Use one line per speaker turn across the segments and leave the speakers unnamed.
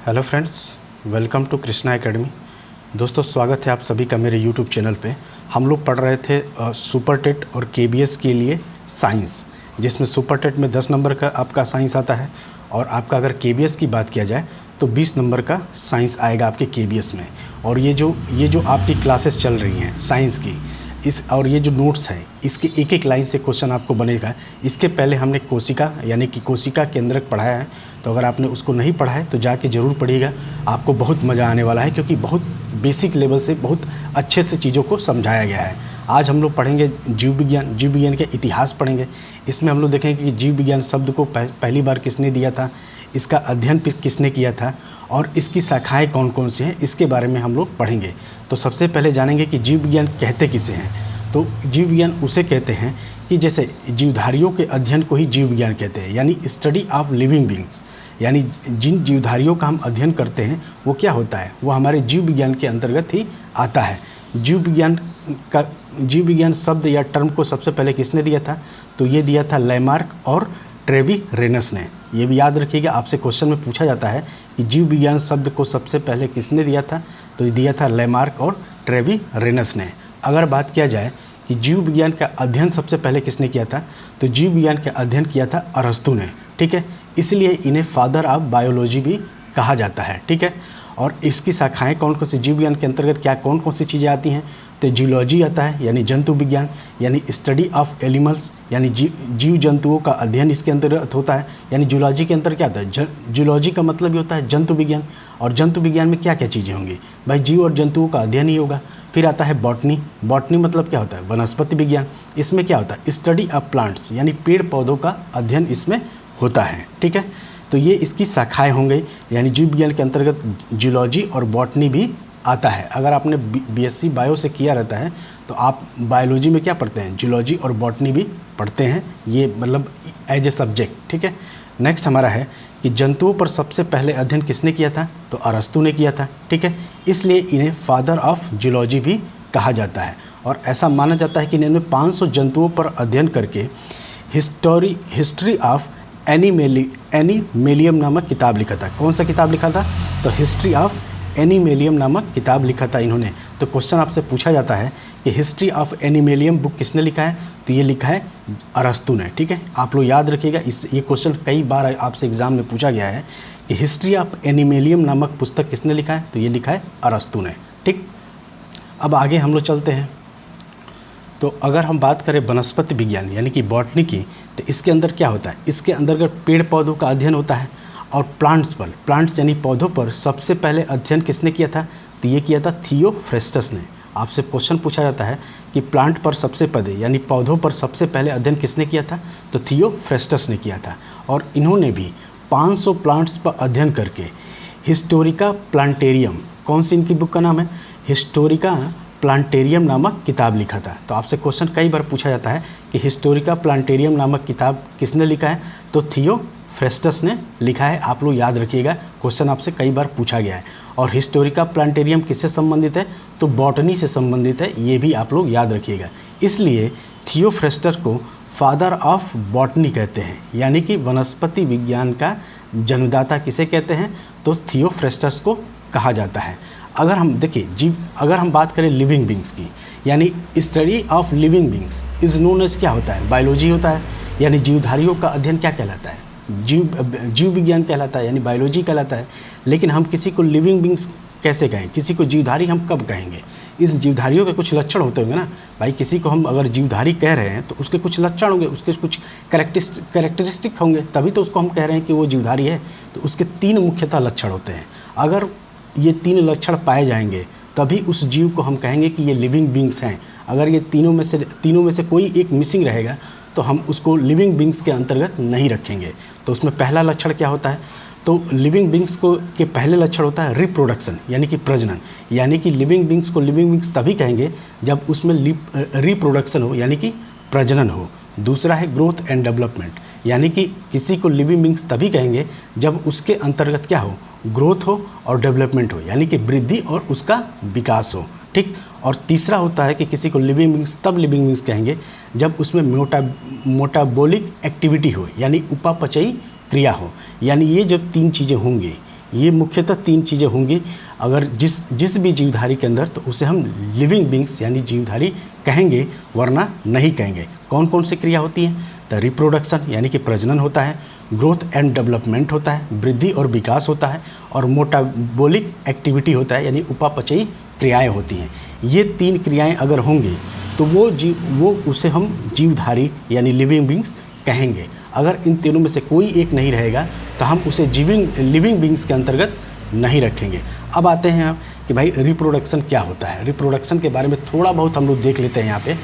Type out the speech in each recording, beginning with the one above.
Hello friends, welcome to Krishna academy. दोस्तों, स्वागत है आप सभी का मेरे यूट्यूब चैनल पे। हम लोग पढ़ रहे थे सुपर टेट और केबीएस के लिए साइंस, जिसमें सुपर टेट में 10 नंबर का आपका साइंस आता है और आपका अगर केबीएस की बात किया जाए तो 20 नंबर का साइंस आएगा आपके केबीएस में। और ये जो आपकी क्लासेस चल रही हैं साइंस की, और ये जो नोट्स हैं, इसके एक एक लाइन से क्वेश्चन आपको बनेगा। इसके पहले हमने कोशिका यानी कि कोशिका केंद्रक पढ़ाया है, तो अगर आपने उसको नहीं पढ़ा है तो जाके ज़रूर पढ़िएगा, आपको बहुत मज़ा आने वाला है, क्योंकि बहुत बेसिक लेवल से बहुत अच्छे से चीज़ों को समझाया गया है। आज हम लोग पढ़ेंगे जीव विज्ञान के इतिहास पढ़ेंगे। इसमें हम लोग देखेंगे कि जीव विज्ञान शब्द को पहली बार किसने दिया था, इसका अध्ययन किसने किया था और इसकी शाखाएँ कौन कौन सी हैं, इसके बारे में हम लोग पढ़ेंगे। तो सबसे पहले जानेंगे कि जीव विज्ञान कहते किसे हैं। तो जीव विज्ञान उसे कहते हैं कि जैसे जीवधारियों के अध्ययन को ही जीव विज्ञान कहते हैं, यानी स्टडी ऑफ लिविंग बींग्स। यानी जिन जीवधारियों का हम अध्ययन करते हैं वो क्या होता है, वो हमारे जीव विज्ञान के अंतर्गत ही आता है। जीव विज्ञान शब्द या टर्म को सबसे पहले किसने दिया था, तो ये दिया था लैमार्क और ट्रेवी रेनस ने। ये भी याद रखिएगा, आपसे क्वेश्चन में पूछा जाता है कि जीव विज्ञान शब्द को सबसे पहले किसने दिया था, तो ये दिया था लैमार्क और ट्रेवी रेनस ने। अगर बात किया जाए कि जीव विज्ञान का अध्ययन सबसे पहले किसने किया था, तो जीव विज्ञान का अध्ययन किया था अरस्तु ने। ठीक है, इसलिए इन्हें फादर ऑफ बायोलॉजी भी कहा जाता है। ठीक है, और इसकी शाखाएं कौन कौन सी, जीव विज्ञान के अंतर्गत क्या कौन कौन सी चीज़ें आती हैं, तो जूलॉजी आता है, यानी जंतु विज्ञान, यानी स्टडी ऑफ एनिमल्स, यानी जीव जंतुओं का अध्ययन इसके अंतर्गत होता है। यानी जूलॉजी के अंतर्गत क्या होता है, जूलॉजी का मतलब ही होता है जंतु विज्ञान। और जंतु विज्ञान में क्या क्या चीज़ें होंगी भाई, जीव और जंतुओं का अध्ययन ही होगा। फिर आता है बॉटनी। बॉटनी मतलब क्या होता है, वनस्पति विज्ञान। इसमें क्या होता है, स्टडी ऑफ प्लांट्स, यानी पेड़ पौधों का अध्ययन इसमें होता है। ठीक है, तो ये इसकी शाखाएं होंगी, यानी जीव विज्ञान के अंतर्गत जूलॉजी और बॉटनी भी आता है। अगर आपने बीएससी बायो से किया रहता है तो आप बायोलॉजी में क्या पढ़ते हैं, जूलॉजी और बॉटनी भी पढ़ते हैं, ये मतलब एज ए सब्जेक्ट। ठीक है, नेक्स्ट हमारा है कि जंतुओं पर सबसे पहले अध्ययन किसने किया था, तो अरस्तु ने किया था। ठीक है, इसलिए इन्हें फादर ऑफ जूलॉजी भी कहा जाता है। और ऐसा माना जाता है कि इन्होंने 500 जंतुओं पर अध्ययन करके हिस्ट्री ऑफ एनिमेलियम नामक किताब लिखा था। कौन सा किताब लिखा था, तो हिस्ट्री ऑफ एनिमेलियम नामक किताब लिखा था इन्होंने। तो क्वेश्चन आपसे पूछा जाता है कि हिस्ट्री ऑफ एनिमेलियम बुक किसने लिखा है, तो ये लिखा है अरस्तु ने। ठीक है, आप लोग याद रखिएगा, ये क्वेश्चन कई बार आपसे एग्जाम में पूछा गया है कि हिस्ट्री ऑफ एनिमेलियम नामक पुस्तक किसने लिखा है, तो ये लिखा है अरस्तु ने। ठीक, अब आगे हम लोग चलते हैं। तो अगर हम बात करें वनस्पति विज्ञान यानी कि बॉटनी की, तो इसके अंदर क्या होता है, इसके अंतर्गत पेड़ पौधों का अध्ययन होता है। और प्लांट्स यानी पौधों पर सबसे पहले अध्ययन किसने किया था, तो ये किया था थियोफ्रेस्टस ने। आपसे क्वेश्चन पूछा जाता है कि प्लांट पर सबसे पहले यानी पौधों पर सबसे पहले अध्ययन किसने किया था, तो थियोफ्रेस्टस ने किया था। और इन्होंने भी 500 प्लांट्स पर अध्ययन करके हिस्टोरिका प्लांटेरियम, कौन सी इनकी बुक का नाम है, हिस्टोरिका प्लांटेरियम नामक किताब लिखा था। तो आपसे क्वेश्चन कई बार पूछा जाता है कि हिस्टोरिका प्लांटेरियम नामक किताब किसने लिखा है, तो थियोफ्रेस्टस ने लिखा है। आप लोग याद रखिएगा, क्वेश्चन आपसे कई बार पूछा गया है। और हिस्टोरिका प्लांटेरियम किससे संबंधित है, तो बॉटनी से संबंधित है, ये भी आप लोग याद रखिएगा। इसलिए थियोफ्रेस्टस को फादर ऑफ बॉटनी कहते हैं, यानी कि वनस्पति विज्ञान का जन्मदाता किसे कहते हैं, तो थियोफ्रेस्टस को कहा जाता है। अगर हम देखिए अगर हम बात करें लिविंग बींग्स की, यानी study of living beings is known as क्या होता है, बायोलॉजी होता है। यानी जीवधारियों का अध्ययन क्या कहलाता है, जीव विज्ञान कहलाता है, यानी बायोलॉजी कहलाता है। लेकिन हम किसी को लिविंग बींग्स कैसे कहें, किसी को जीवधारी हम कब कहेंगे, इस जीवधारियों के कुछ लक्षण होते होंगे ना भाई। किसी को हम अगर जीवधारी कह रहे हैं तो उसके कुछ लक्षण होंगे, उसके कुछ कैरेक्टरिस्टिक होंगे, तभी तो उसको हम कह रहे हैं कि वो जीवधारी है। तो उसके 3 मुख्यतः लक्षण होते हैं। अगर ये 3 लक्षण पाए जाएंगे तभी उस जीव को हम कहेंगे कि ये लिविंग बींग्स हैं। अगर ये तीनों में से कोई एक मिसिंग रहेगा तो हम उसको लिविंग बींग्स के अंतर्गत नहीं रखेंगे। तो उसमें पहला लक्षण क्या होता है, तो लिविंग बींग्स के पहले लक्षण होता है रिप्रोडक्शन, यानी कि प्रजनन। यानी कि लिविंग बींग्स को लिविंग बींग्स तभी कहेंगे जब उसमें रिप्रोडक्शन हो, यानी कि प्रजनन हो। दूसरा है ग्रोथ एंड डेवलपमेंट, यानी कि किसी को लिविंग बींग्स तभी कहेंगे जब उसके अंतर्गत क्या हो, ग्रोथ हो और डेवलपमेंट हो, यानी कि वृद्धि और उसका विकास हो। ठीक, और तीसरा होता है कि किसी को लिविंग बींग्स तब लिविंग बींग्स कहेंगे जब उसमें मोटाबोलिक एक्टिविटी हो, यानी उपापचयी क्रिया हो। यानी ये जब 3 चीज़ें होंगी, ये मुख्यतः 3 चीज़ें होंगी अगर जिस भी जीवधारी के अंदर, तो उसे हम लिविंग बींग्स यानी जीवधारी कहेंगे, वरना नहीं कहेंगे। कौन कौन सी क्रिया होती हैं? तो रिप्रोडक्शन यानी कि प्रजनन होता है, ग्रोथ एंड डेवलपमेंट होता है, वृद्धि और विकास होता है, और मेटाबॉलिक एक्टिविटी होता है यानी उपापचयी क्रियाएं होती हैं। ये 3 क्रियाएं अगर होंगी तो वो उसे हम जीवधारी यानी लिविंग बींग्स कहेंगे। अगर इन तीनों में से कोई एक नहीं रहेगा तो हम उसे लिविंग बींग्स के अंतर्गत नहीं रखेंगे। अब आते हैं आप कि भाई रिप्रोडक्शन क्या होता है। रिप्रोडक्शन के बारे में थोड़ा बहुत हम लोग देख लेते हैं यहाँ पे।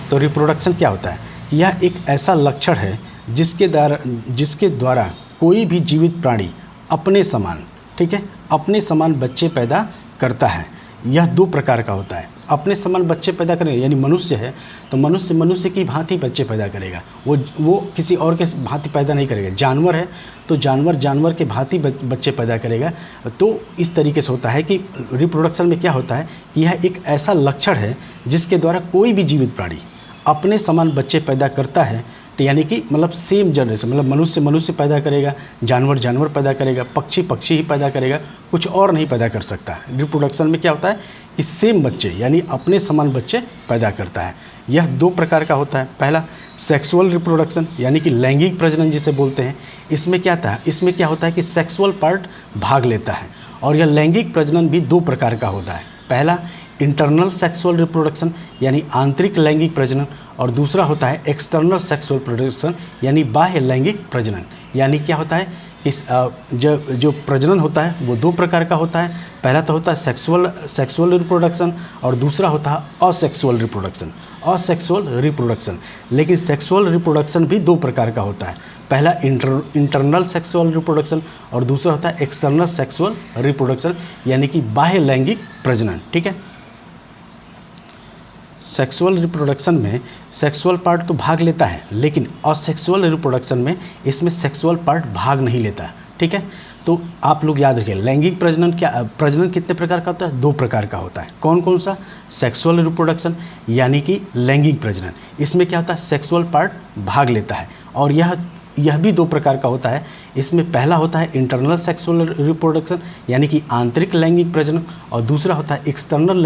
तो रिप्रोडक्शन क्या होता है? यह एक ऐसा लक्षण है जिसके द्वारा कोई भी जीवित प्राणी अपने समान, ठीक है, अपने समान बच्चे पैदा करता है। यह 2 प्रकार का होता है। अपने समान बच्चे पैदा करेगा यानी मनुष्य है तो मनुष्य की भांति बच्चे पैदा करेगा, वो किसी और के भांति पैदा नहीं करेगा। जानवर है तो जानवर के भांति बच्चे पैदा करेगा। तो इस तरीके से होता है कि रिप्रोडक्शन में क्या होता है कि यह एक ऐसा लक्षण है जिसके द्वारा कोई भी जीवित प्राणी अपने समान बच्चे पैदा करता है। तो यानी कि मतलब सेम जनरेशन, मतलब मनुष्य पैदा करेगा, जानवर पैदा करेगा, पक्षी ही पैदा करेगा, कुछ और नहीं पैदा कर सकता। रिप्रोडक्शन में क्या होता है कि सेम बच्चे यानी अपने समान बच्चे पैदा करता है। यह 2 प्रकार का होता है। पहला सेक्सुअल रिप्रोडक्शन यानी कि लैंगिक प्रजनन जिसे बोलते हैं। इसमें क्या होता है कि सेक्सुअल पार्ट भाग लेता है। और यह लैंगिक प्रजनन भी 2 प्रकार का होता है। पहला इंटरनल सेक्सुअल रिप्रोडक्शन यानी आंतरिक लैंगिक प्रजनन, और दूसरा होता है एक्सटर्नल सेक्सुअल रिप्रोडक्शन यानी बाह्य लैंगिक प्रजनन। यानी क्या होता है कि जो प्रजनन होता है वो 2 प्रकार का होता है। पहला तो होता है सेक्सुअल रिप्रोडक्शन और दूसरा होता है असेक्सुअल रिप्रोडक्शन। लेकिन सेक्सुअल रिप्रोडक्शन भी 2 प्रकार का होता है। पहला इंटरनल सेक्सुअल रिप्रोडक्शन और दूसरा होता है एक्सटर्नल सेक्सुअल रिप्रोडक्शन यानी कि बाह्य लैंगिक प्रजनन, ठीक है। सेक्सुअल रिप्रोडक्शन में सेक्सुअल पार्ट तो भाग लेता है, लेकिन असेक्सुअल रिप्रोडक्शन में इसमें सेक्सुअल पार्ट भाग नहीं लेता, ठीक है। तो आप लोग याद रखिए लैंगिक प्रजनन कितने प्रकार का होता है? 2 प्रकार का होता है। कौन कौन सा? सेक्सुअल रिप्रोडक्शन यानी कि लैंगिक प्रजनन, इसमें क्या होता है सेक्सुअल पार्ट भाग लेता है। और यह भी 2 प्रकार का होता है। इसमें पहला होता है इंटरनल सेक्सुअल रिप्रोडक्शन यानी कि आंतरिक लैंगिक प्रजनन, और दूसरा होता है एक्सटर्नल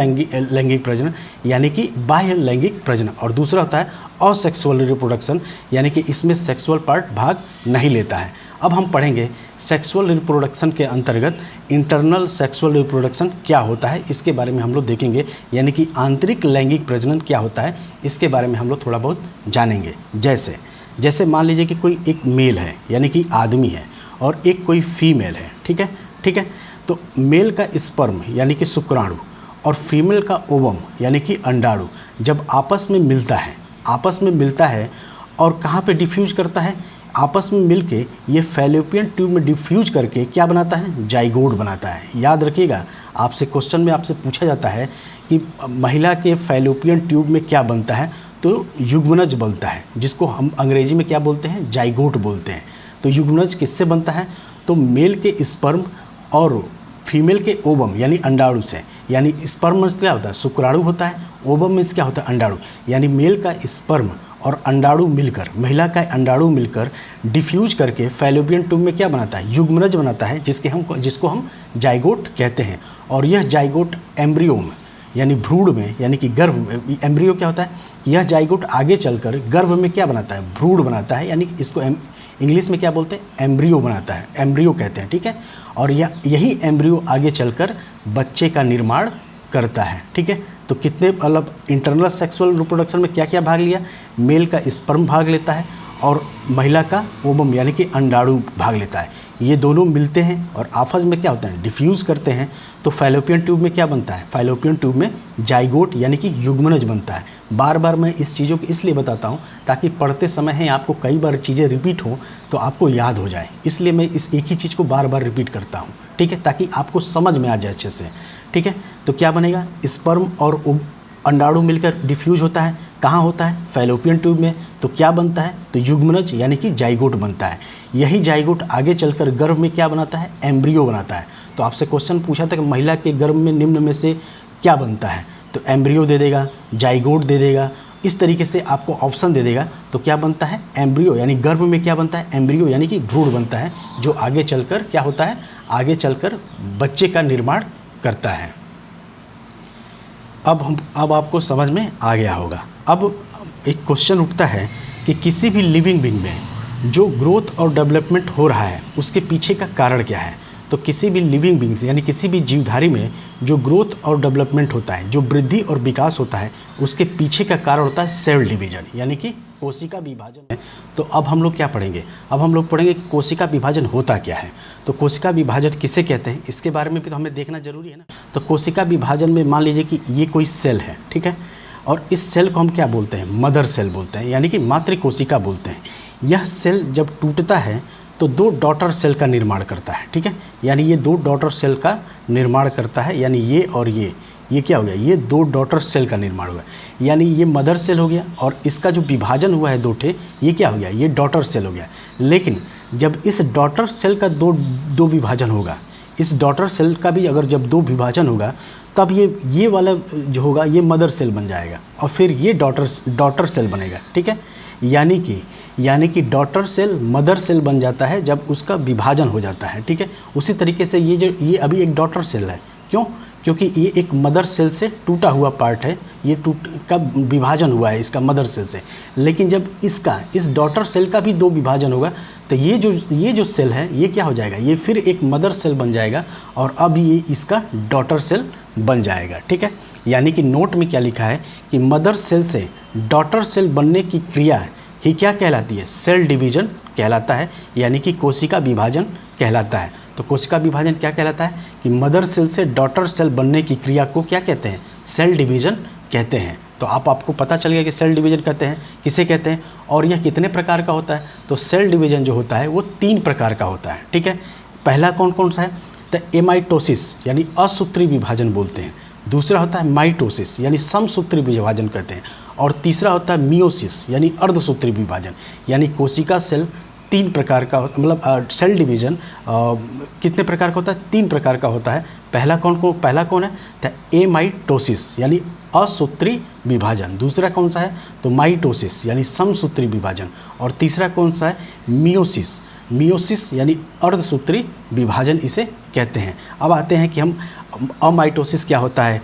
लैंगिक प्रजनन यानी कि बाह्य लैंगिक प्रजनन, और दूसरा होता है असेक्सुअल रिप्रोडक्शन यानी कि इसमें सेक्सुअल पार्ट भाग नहीं लेता है। अब हम पढ़ेंगे सेक्सुअल रिप्रोडक्शन के अंतर्गत इंटरनल सेक्सुअल रिप्रोडक्शन क्या होता है, इसके बारे में हम लोग देखेंगे। यानी कि आंतरिक लैंगिक प्रजनन क्या होता है, इसके बारे में हम लोग थोड़ा बहुत जानेंगे। जैसे मान लीजिए कि कोई एक मेल है यानी कि आदमी है और एक कोई फीमेल है, ठीक है। तो मेल का स्पर्म यानी कि शुक्राणु और फीमेल का ओवम यानी कि अंडाणु जब आपस में मिलता है और कहाँ पे डिफ्यूज करता है, आपस में मिलके ये फैलोपियन ट्यूब में डिफ्यूज करके क्या बनाता है? जाइगोट बनाता है। याद रखिएगा, आपसे क्वेश्चन में आपसे पूछा जाता है कि महिला के फैलोपियन ट्यूब में क्या बनता है, तो युग्मनज बनता है, जिसको हम अंग्रेजी में क्या बोलते हैं? जाइगोट बोलते हैं। तो युग्मनज किससे बनता है? तो मेल के स्पर्म और फीमेल के ओवम यानी अंडाणु से। यानी स्पर्म में क्या होता है? शुक्राणु होता है। ओवम में क्या होता है? अंडाणु। यानी मेल का स्पर्म और अंडाणु मिलकर, महिला का अंडाणु मिलकर डिफ्यूज करके फैलोपियन ट्यूब में क्या बनाता है? युग्मनज बनाता है, जिसको हम जाइगोट कहते हैं। और यह जाइगोट एम्ब्रियो में यानी भ्रूण में यानी कि गर्भ में, एम्ब्रियो क्या होता है? यह जाइगोट आगे चलकर गर्भ में क्या बनाता है? भ्रूण बनाता है। यानी इसको इंग्लिश में क्या बोलते हैं? एम्ब्रियो बनाता है, एम्ब्रियो कहते हैं, ठीक है। और यही एम्ब्रियो आगे चलकर बच्चे का निर्माण करता है, ठीक है। तो कितने मतलब इंटरनल सेक्सुअल रिप्रोडक्शन में क्या क्या भाग लिया? मेल का स्पर्म भाग लेता है और महिला का ओवम यानी कि अंडाणु भाग लेता है। ये दोनों मिलते हैं और आपस में क्या होता है? डिफ्यूज़ करते हैं। तो फैलोपियन ट्यूब में क्या बनता है? फैलोपियन ट्यूब में जाइगोट यानी कि युग्मनज बनता है। बार बार मैं इस चीज़ों को इसलिए बताता हूँ ताकि पढ़ते समय है आपको कई बार चीज़ें रिपीट हों तो आपको याद हो जाए, इसलिए मैं इस एक ही चीज़ को बार बार रिपीट करता हूँ, ठीक है, ताकि आपको समझ में आ जाए अच्छे से, ठीक है। तो क्या बनेगा? स्पर्म और अंडाणु मिलकर डिफ्यूज होता है। कहाँ होता है? फैलोपियन ट्यूब में। तो क्या बनता है? तो युग्मनज यानी कि जाइगोट बनता है। यही जाइगोट आगे चलकर गर्भ में क्या बनाता है? एम्ब्रियो बनाता है। तो आपसे क्वेश्चन पूछा था कि महिला के गर्भ में निम्न में से क्या बनता है? तो एम्ब्रियो दे देगा, जाइगोट दे देगा इस तरीके से आपको ऑप्शन दे देगा तो क्या बनता है, एम्ब्रियो यानी गर्भ में क्या बनता है, एम्ब्रियो यानी कि भ्रूण बनता है, जो आगे चलकर क्या होता है, आगे चलकर बच्चे का निर्माण करता है। अब आपको समझ में आ गया होगा। अब एक क्वेश्चन उठता है कि किसी भी लिविंग बीइंग में जो ग्रोथ और डेवलपमेंट हो रहा है उसके पीछे का कारण क्या है। तो किसी भी लिविंग बीइंग्स यानी किसी भी जीवधारी में जो ग्रोथ और डेवलपमेंट होता है, जो वृद्धि और विकास होता है, उसके पीछे का कारण होता है सेल डिवीजन यानी कि कोशिका विभाजन है। तो अब हम लोग क्या पढ़ेंगे, अब हम लोग पढ़ेंगे कि कोशिका विभाजन होता क्या है। तो कोशिका विभाजन किसे कहते हैं, इसके बारे में भी तो हमें देखना जरूरी है ना। तो कोशिका विभाजन में मान लीजिए कि ये कोई सेल है, ठीक है, और इस सेल को हम क्या बोलते हैं, मदर सेल बोलते हैं यानी कि मातृ कोशिका बोलते हैं। यह सेल जब टूटता है तो 2 डॉटर सेल का निर्माण करता है, ठीक है, यानी ये 2 डॉटर सेल का निर्माण करता है, यानी ये और ये क्या हो गया, ये 2 डॉटर सेल का निर्माण हुआ, यानी ये मदर सेल हो गया और इसका जो विभाजन हुआ है 2 ठे, ये क्या हो गया, ये डॉटर सेल हो गया। लेकिन जब इस डॉटर सेल का दो विभाजन होगा, इस डॉटर सेल का भी अगर जब 2 विभाजन होगा तब ये वाला जो होगा ये मदर सेल बन जाएगा और फिर ये डॉटर सेल बनेगा, ठीक है, यानी कि डॉटर सेल मदर सेल बन जाता है जब उसका विभाजन हो जाता है, ठीक है। उसी तरीके से ये अभी एक डॉटर सेल है, क्यों, क्योंकि ये एक मदर सेल से टूटा हुआ पार्ट है, ये का विभाजन हुआ है इसका मदर सेल से। लेकिन जब इस डॉटर सेल का भी 2 विभाजन होगा तो ये जो सेल है ये क्या हो जाएगा, ये फिर एक मदर सेल बन जाएगा और अब ये इसका डॉटर सेल बन जाएगा, ठीक है। यानी कि नोट में क्या लिखा है कि मदर सेल से डॉटर सेल बनने की क्रिया ही क्या कहलाती है, सेल डिवीजन कहलाता है, यानी कि कोशिका विभाजन कहलाता है। तो कोशिका विभाजन क्या कहलाता है कि मदर सेल से डॉटर सेल बनने की क्रिया को क्या कहते हैं, सेल डिवीजन कहते हैं। तो आपको पता चल गया कि सेल डिवीजन कहते हैं किसे कहते हैं और यह कितने प्रकार का होता है। तो सेल डिवीजन जो होता है वो 3 प्रकार का होता है, ठीक है। पहला कौन सा है, तो एमाइटोसिस यानी असूत्री विभाजन बोलते हैं, दूसरा होता है माइटोसिस यानी समसूत्री विभाजन कहते हैं, और तीसरा होता है मियोसिस यानी अर्धसूत्री विभाजन। यानी कोशिका सेल 3 प्रकार का, मतलब सेल डिवीजन कितने प्रकार का होता है, 3 प्रकार का होता है। पहला कौन है, तो एमाइटोसिस यानी असूत्री विभाजन, दूसरा कौन सा है तो माइटोसिस यानी समसूत्री विभाजन, और तीसरा कौन सा है मियोसिस यानी अर्धसूत्री विभाजन इसे कहते हैं। अब आते हैं कि हम अमाइटोसिस क्या होता है,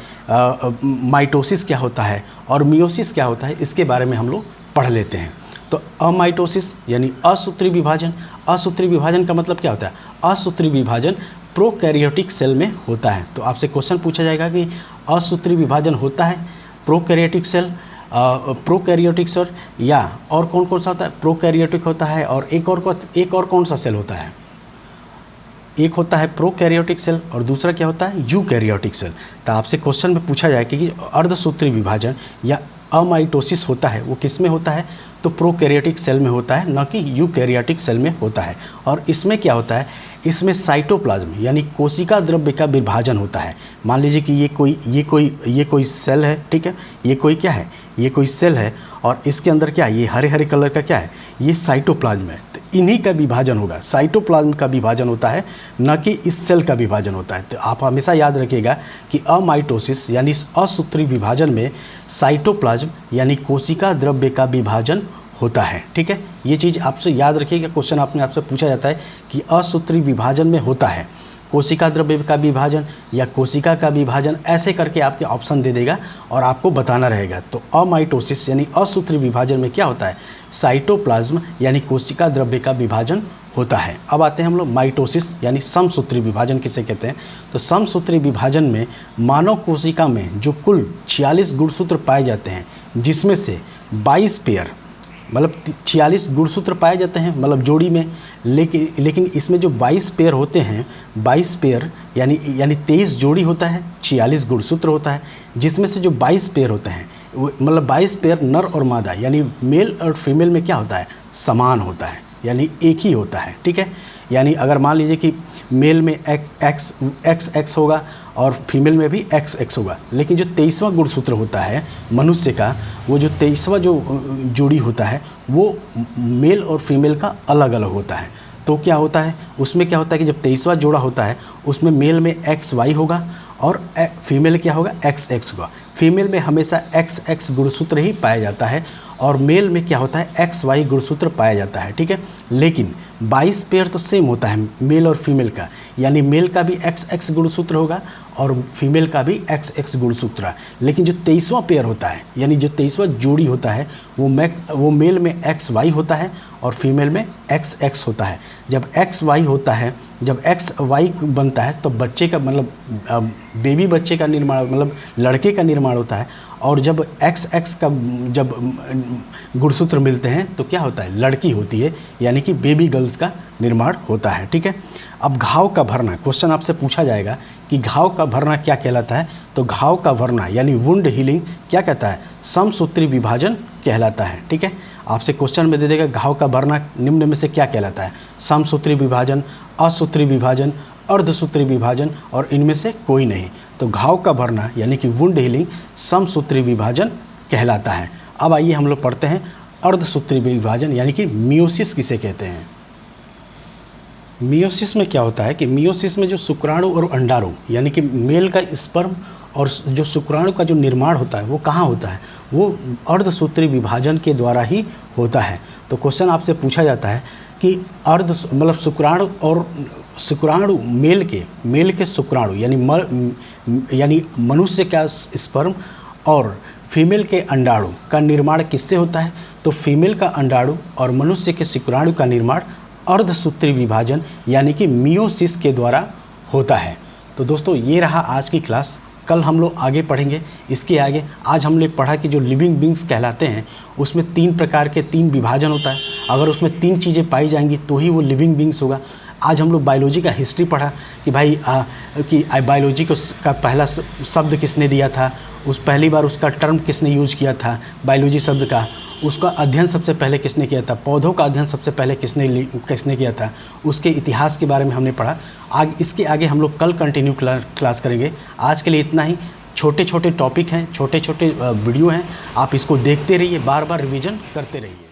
माइटोसिस क्या होता है और मियोसिस क्या होता है, इसके बारे में हम लोग पढ़ लेते हैं। तो अमाइटोसिस यानी असूत्री विभाजन, असूत्री विभाजन का मतलब क्या होता है, असूत्री विभाजन प्रोकैरियोटिक सेल में होता है। तो आपसे क्वेश्चन पूछा जाएगा कि असूत्री विभाजन होता है प्रोकैरियोटिक सेल, प्रोकैरियोटिक सेल या और कौन सा होता है, प्रोकैरियोटिक होता है और एक और कौन सा सेल होता है, एक होता है प्रोकैरियोटिक सेल और दूसरा क्या होता है यूकैरियोटिक सेल। तो आपसे क्वेश्चन में पूछा जाए कि अर्धसूत्री विभाजन या अमाइटोसिस होता है वो किस में होता है, तो प्रोकैरियोटिक सेल में होता है, न कि यूकैरियोटिक सेल में होता है। और इसमें क्या होता है, इसमें साइटोप्लाज्म यानी कोशिका द्रव्य का विभाजन होता है। मान लीजिए कि ये कोई सेल है, ठीक है, ये कोई क्या है, ये कोई सेल है और इसके अंदर क्या है, ये हरे कलर का क्या है, ये साइटोप्लाज्म है। तो इन्हीं का विभाजन होगा, साइटोप्लाज्म का विभाजन होता है, न कि इस सेल का विभाजन होता है। तो आप हमेशा याद रखिएगा कि अमाइटोसिस यानी असूत्री विभाजन में साइटोप्लाज्म यानी कोशिका द्रव्य का विभाजन होता है, ठीक है। ये चीज़ आपसे याद रखिएगा, क्वेश्चन आपसे पूछा जाता है कि असूत्री विभाजन में होता है कोशिका द्रव्य का विभाजन या कोशिका का विभाजन, ऐसे करके आपके ऑप्शन दे देगा और आपको बताना रहेगा। तो अमाइटोसिस यानी असूत्री विभाजन में क्या होता है, साइटोप्लाज्म यानी कोशिका द्रव्य का विभाजन होता है। अब आते हैं हम लोग माइटोसिस यानी समसूत्री विभाजन किसे कहते हैं। तो समसूत्री विभाजन में मानव कोशिका में जो कुल 46 गुणसूत्र पाए जाते हैं, जिसमें से 22 पेयर मतलब 46 गुणसूत्र पाए जाते हैं मतलब जोड़ी में, लेकिन इसमें जो 22 पेयर होते हैं, 22 पेयर यानी 23 जोड़ी होता है, 46 गुणसूत्र होता है, जिसमें से जो 22 पेयर होते हैं मतलब 22 पेयर नर और मादा यानी मेल और फीमेल में क्या होता है, समान होता है, यानी एक ही होता है, ठीक है। यानी अगर मान लीजिए कि मेल में एक्स होगा और फीमेल में भी एक्स होगा, लेकिन जो 23वां गुणसूत्र होता है मनुष्य का, वो जो 23वां जो जोड़ी होता है वो मेल और फीमेल का अलग अलग होता है। तो क्या होता है उसमें, क्या होता है कि जब 23वां जोड़ा होता है उसमें मेल में XY होगा और फीमेल क्या होगा XX होगा। फीमेल में हमेशा XX गुणसूत्र ही पाया जाता है और मेल में क्या होता है XY गुणसूत्र पाया जाता है, ठीक है। लेकिन 22 पेयर तो सेम होता है मेल और फीमेल का, यानी मेल का भी XX गुणसूत्र होगा और फीमेल का भी XX गुणसूत्र। लेकिन जो 23वां पेयर होता है, यानी जो 23वां जोड़ी होता है, वो मेल में XY होता है और फीमेल में XX होता है। जब XY होता है, जब XY बनता है तो बच्चे का मतलब बेबी बच्चे का निर्माण, मतलब लड़के का निर्माण होता है। और जब XX का जब गुणसूत्र मिलते हैं तो क्या होता है, लड़की होती है, यानी कि बेबी गर्ल्स का निर्माण होता है, ठीक है। अब घाव का भरना, क्वेश्चन आपसे पूछा जाएगा कि घाव का भरना क्या कहलाता है। तो घाव का भरना यानी वुंड हीलिंग क्या कहता है, समसूत्री विभाजन कहलाता है, ठीक है। आपसे क्वेश्चन में दे देगा घाव का भरना निम्न में से क्या कहलाता है, समसूत्री विभाजन, असूत्री विभाजन, अर्धसूत्री विभाजन और इनमें से कोई नहीं। तो घाव का भरना यानी कि वुंड हीलिंग समसूत्री विभाजन कहलाता है। अब आइए हम लोग पढ़ते हैं अर्धसूत्री विभाजन यानी कि मियोसिस किसे कहते हैं। मियोसिस में क्या होता है कि मियोसिस में जो शुक्राणु और अंडाणु यानी कि मेल का स्पर्म और जो शुक्राणु का जो निर्माण होता है वो कहाँ होता है, वो अर्धसूत्री विभाजन के द्वारा ही होता है। तो क्वेश्चन आपसे पूछा जाता है कि मतलब शुक्राणु मेल के शुक्राणु यानी मनुष्य का स्पर्म और फीमेल के अंडाणु का निर्माण किससे होता है। तो फीमेल का अंडाणु और मनुष्य के शुक्राणु का निर्माण अर्धसूत्री विभाजन यानी कि मियोसिस के द्वारा होता है। तो दोस्तों ये रहा आज की क्लास, कल हम लोग आगे पढ़ेंगे इसके आगे। आज हमने पढ़ा कि जो लिविंग बींग्स कहलाते हैं उसमें 3 प्रकार के 3 विभाजन होता है। अगर उसमें 3 चीज़ें पाई जाएंगी तो ही वो लिविंग बींग्स होगा। आज हम लोग बायोलॉजी का हिस्ट्री पढ़ा कि भाई बायोलॉजी का पहला शब्द किसने दिया था, पहली बार उसका टर्म किसने यूज़ किया था बायोलॉजी शब्द का, उसका अध्ययन सबसे पहले किसने किया था, पौधों का अध्ययन सबसे पहले किसने किया था, उसके इतिहास के बारे में हमने पढ़ा। इसके आगे हम लोग कल कंटिन्यू क्लास करेंगे। आज के लिए इतना ही। छोटे छोटे टॉपिक हैं, छोटे छोटे वीडियो हैं, आप इसको देखते रहिए, बार बार रिवीजन करते रहिए।